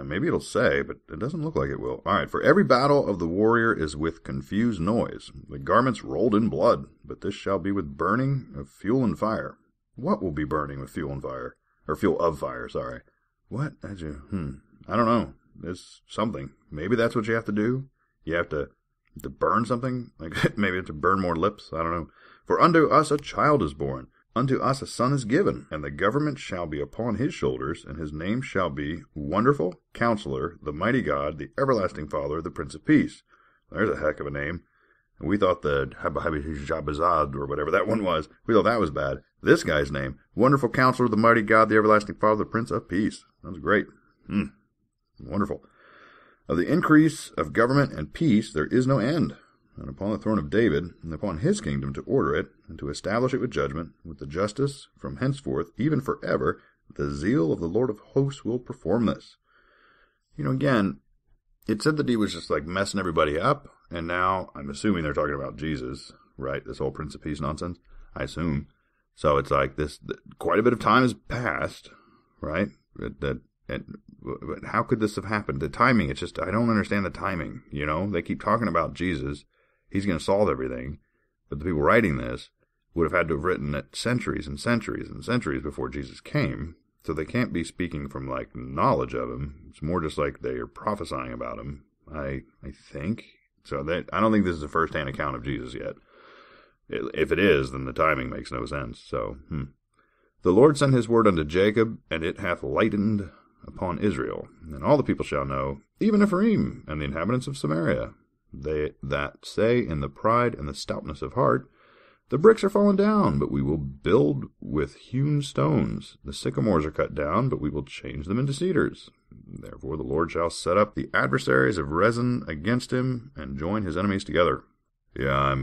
Maybe it'll say, but it doesn't look like it will. All right, for every battle of the warrior is with confused noise, the garments rolled in blood, but this shall be with burning of fuel and fire. What will be burning with fuel and fire? Or fuel of fire, sorry. What? I don't know. There's something. Maybe that's what you have to do. You have to burn something. Like maybe to burn more lips. I don't know. For unto us a child is born. Unto us a son is given. And the government shall be upon his shoulders. And his name shall be Wonderful, Counselor, the Mighty God, the Everlasting Father, the Prince of Peace. There's a heck of a name. And we thought the Maher-shalal-hash-baz or whatever that one was. We thought that was bad. This guy's name. Wonderful Counselor, the Mighty God, the Everlasting Father, the Prince of Peace. That was great. Wonderful. Of the increase of government and peace there is no end, and upon the throne of David, and upon his kingdom to order it, and to establish it with judgment, with the justice from henceforth, even forever, the zeal of the Lord of hosts will perform this. Again, it said that he was just like messing everybody up, and now I'm assuming they're talking about Jesus, right? This whole Prince of Peace nonsense, I assume. So it's like quite a bit of time has passed, right? But how could this have happened? The timing, it's just, I don't understand the timing, They keep talking about Jesus. He's going to solve everything. But the people writing this would have had to have written it centuries and centuries and centuries before Jesus came. So they can't be speaking from, knowledge of him. It's more just like they are prophesying about him, I think. So I don't think this is a first-hand account of Jesus yet. If it is, then the timing makes no sense. So, The Lord sent his word unto Jacob, and it hath lightened upon Israel. And all the people shall know, even Ephraim, and the inhabitants of Samaria, they that say in the pride and the stoutness of heart, the bricks are fallen down, but we will build with hewn stones. The sycamores are cut down, but we will change them into cedars. Therefore the Lord shall set up the adversaries of Rezin against him, and join his enemies together. Yeah,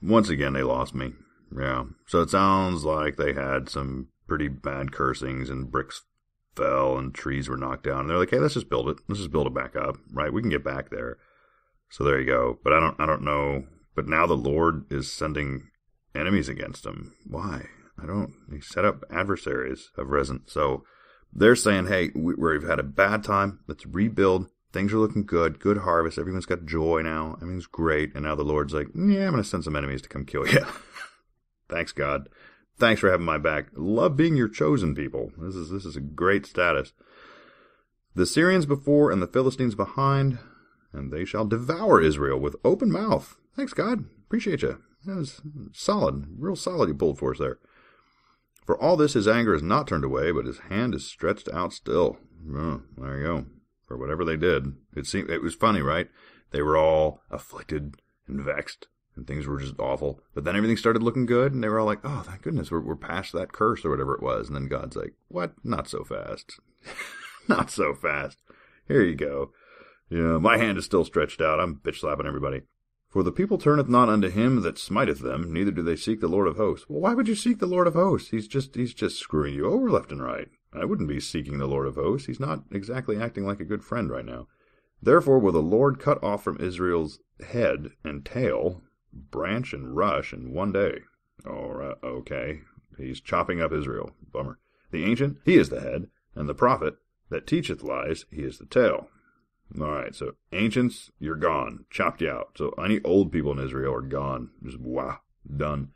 once again they lost me. Yeah, so it sounds like they had some pretty bad cursings, and bricks fell, and trees were knocked down. And they're like, hey, let's just build it. Let's just build it back up, right? We can get back there. So there you go. But I don't know. But now the Lord is sending enemies against them. Why? He set up adversaries of Rezin. So they're saying, hey, we've had a bad time. Let's rebuild. Things are looking good. Good harvest. Everyone's got joy now. Everything's great. And now the Lord's like, yeah, I'm going to send some enemies to come kill you. Thanks, God. Thanks for having my back. Love being your chosen people. This is a great status. The Syrians before and the Philistines behind, and they shall devour Israel with open mouth. Thanks, God. Appreciate you. That was solid. Real solid you pulled for us there. For all this his anger is not turned away, but his hand is stretched out still. Oh, there you go. For whatever they did. It was funny, right? They were all afflicted and vexed, and things were just awful. But then everything started looking good, and they were all like, oh, thank goodness, we're past that curse or whatever it was. And then God's like, what? Not so fast. Not so fast. Here you go. Yeah, my hand is still stretched out. I'm bitch-slapping everybody. For the people turneth not unto him that smiteth them, neither do they seek the Lord of hosts. Well, why would you seek the Lord of hosts? He's just screwing you over left and right. I wouldn't be seeking the Lord of hosts. He's not exactly acting like a good friend right now. Therefore will the Lord cut off from Israel's head and tail, branch and rush in one day. All right, okay. He's chopping up Israel. Bummer. The ancient, he is the head, and the prophet that teacheth lies, he is the tail. All right, so ancients, you're gone. Chopped you out. So any old people in Israel are gone. Just, wow, done.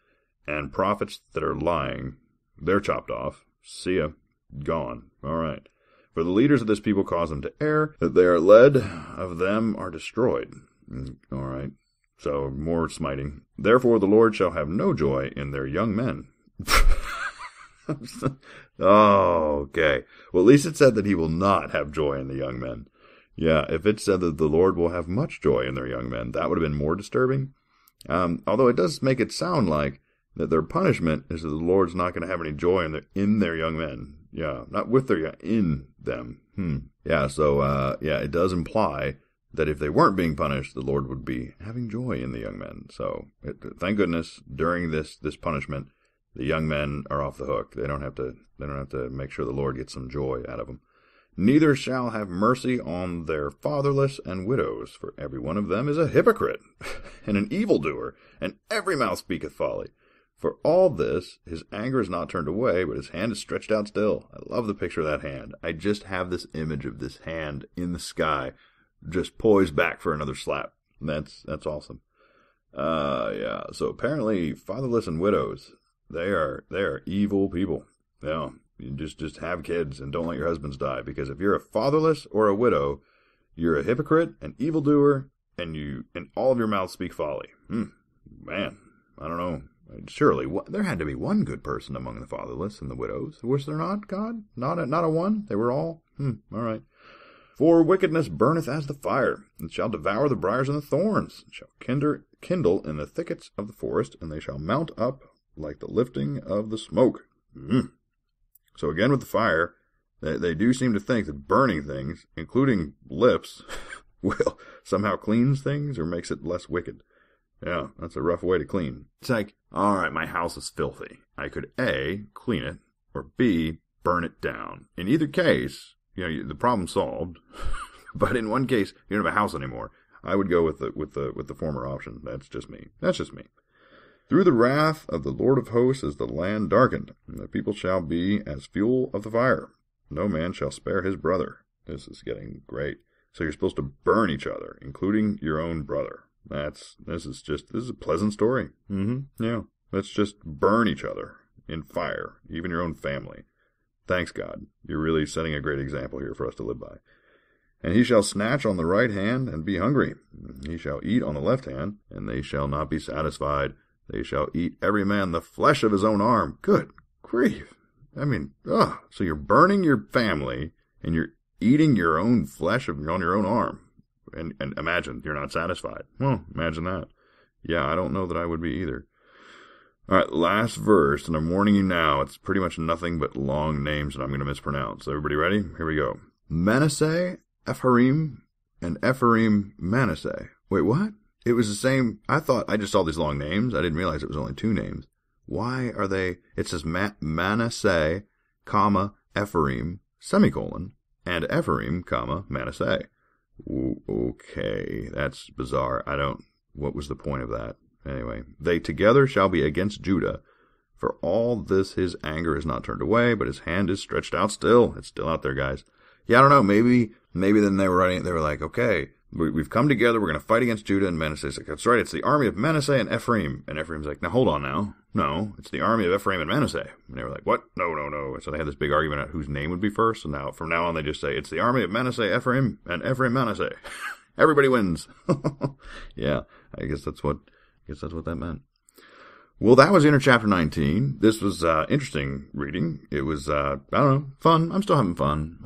And prophets that are lying, they're chopped off. See ya. Gone. All right. For the leaders of this people cause them to err, that they are led of them are destroyed. All right. So, more smiting. Therefore the Lord shall have no joy in their young men. Oh, okay. Well, at least it said that he will not have joy in the young men. Yeah, if it said that the Lord will have much joy in their young men, that would have been more disturbing. Although it does make it sound like that their punishment is that the Lord's not going to have any joy in their young men. Yeah, not with their young, in them. Yeah, so, it does imply that if they weren't being punished, the Lord would be having joy in the young men. So, thank goodness, during this punishment, the young men are off the hook. They don't have to make sure the Lord gets some joy out of them. Neither shall have mercy on their fatherless and widows, for every one of them is a hypocrite, and an evildoer, and every mouth speaketh folly. For all this, his anger is not turned away, but his hand is stretched out still. I love the picture of that hand. I just have this image of this hand in the sky, just poised back for another slap. That's awesome. Yeah. So apparently, fatherless and widows, they are evil people. Yeah. You just have kids and don't let your husbands die, because if you're a fatherless or a widow, you're a hypocrite, an evildoer, and all of your mouth speak folly. Man, I don't know. Surely there had to be one good person among the fatherless and the widows. Was there not, God? Not a one? They were all? All right. For wickedness burneth as the fire, and shall devour the briars and the thorns, and shall kindle in the thickets of the forest, and they shall mount up like the lifting of the smoke. So again with the fire, they do seem to think that burning things, including lips, will somehow cleanse things or makes it less wicked. Yeah, that's a rough way to clean. It's like, all right, my house is filthy. I could A, clean it, or B, burn it down. In either case, the problem's solved. But in one case, you don't have a house anymore. I would go with the former option. That's just me. Through the wrath of the Lord of hosts is the land darkened, and the people shall be as fuel of the fire. No man shall spare his brother. This is getting great. So you're supposed to burn each other, including your own brother. This is a pleasant story. Yeah. Let's just burn each other in fire, even your own family. Thanks, God. You're really setting a great example here for us to live by. And he shall snatch on the right hand and be hungry. He shall eat on the left hand, and they shall not be satisfied. They shall eat every man the flesh of his own arm. Good grief. I mean, so you're burning your family, and you're eating your own flesh on your own arm. And imagine you're not satisfied. Well, imagine that. Yeah, I don't know that I would be either. All right, last verse, and I'm warning you now, it's pretty much nothing but long names that I'm going to mispronounce. Everybody ready? Here we go. Manasseh, Ephraim, and Ephraim, Manasseh. Wait, what? It was the same. I thought I just saw these long names. I didn't realize it was only two names. Why are they? It says Manasseh, comma, Ephraim, semicolon, and Ephraim, comma, Manasseh. Okay, that's bizarre. What was the point of that? Anyway, they together shall be against Judah. For all this his anger is not turned away, but his hand is stretched out still. It's still out there, guys. Yeah, I don't know. Maybe then they were like, okay, we've come together. We're going to fight against Judah. And Manasseh's like, that's right. It's the army of Manasseh and Ephraim. And Ephraim's like, now hold on now. No, it's the army of Ephraim and Manasseh. And they were like, what? No. So they had this big argument about whose name would be first. And now, from now on, they just say, it's the army of Manasseh, Ephraim, and Ephraim, Manasseh. Everybody wins. Yeah, I guess that's what that meant. Well, that was Inner Chapter 19. This was interesting reading. It was, I don't know, fun. I'm still having fun.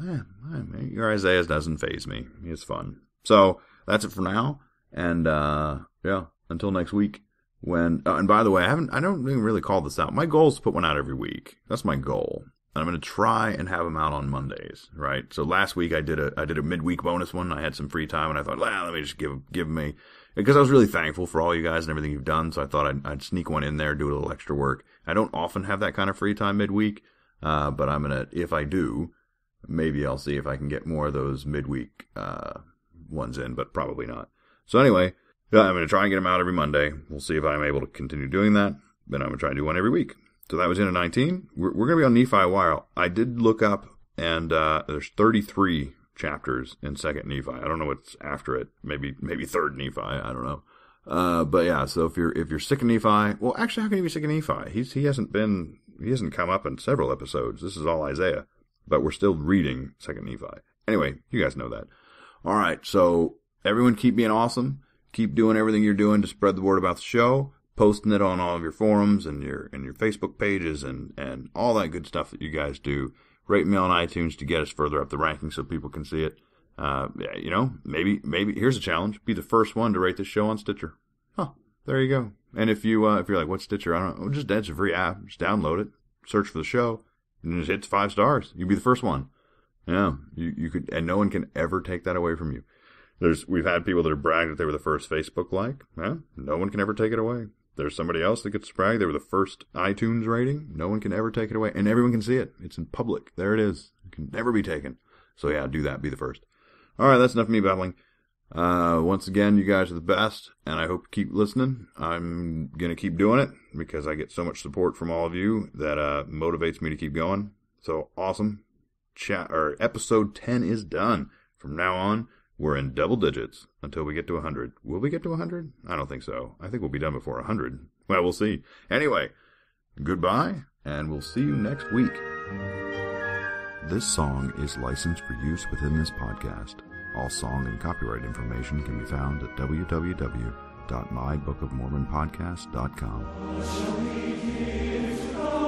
Man, your Isaiah doesn't faze me. It's fun. So that's it for now. And until next week. And by the way, I don't even really call this out. My goal is to put one out every week. That's my goal. And I'm going to try and have them out on Mondays, right? So last week I did a midweek bonus one. I had some free time and I thought, let me just give me, because I was really thankful for all you guys and everything you've done. So I thought I'd sneak one in there, do a little extra work. I don't often have that kind of free time midweek. But if I do, maybe I'll see if I can get more of those midweek, ones in, but probably not. So anyway, I'm going to try and get them out every Monday. We'll see if I'm able to continue doing that. Then I'm going to try and do one every week. So that was in 19. We're going to be on Nephi a while. I did look up, and there's 33 chapters in 2nd Nephi. I don't know what's after it. Maybe 3rd Nephi. I don't know. But yeah, so if you're sick of Nephi, well, actually, how can you be sick of Nephi? He hasn't come up in several episodes. This is all Isaiah, but we're still reading 2nd Nephi. Anyway, you guys know that. All right, so everyone keep being awesome. Keep doing everything you're doing to spread the word about the show, posting it on all of your forums and your Facebook pages and all that good stuff that you guys do. Rate me on iTunes to get us further up the rankings so people can see it. Maybe here's a challenge: be the first one to rate this show on Stitcher. There you go. And if you're like, what's Stitcher? I don't know. It's a free app. Just download it, search for the show, and just hit 5 stars. You'll be the first one. Yeah, you could, and no one can ever take that away from you. We've had people that have bragged that they were the first Facebook like. Yeah, no one can ever take it away. There's somebody else that gets to brag they were the first iTunes rating. No one can ever take it away, and everyone can see it. It's in public. There it is. It can never be taken. So yeah, do that. Be the first. All right, that's enough of me babbling. Once again, you guys are the best, and I hope you keep listening. I'm going to keep doing it because I get so much support from all of you that motivates me to keep going. So awesome. Episode 10 is done. From now on, we're in double digits until we get to 100. Will we get to 100? I don't think so. I think we'll be done before 100. Well, we'll see. Anyway, goodbye, and we'll see you next week. This song is licensed for use within this podcast. All song and copyright information can be found at www.mybookofmormonpodcast.com.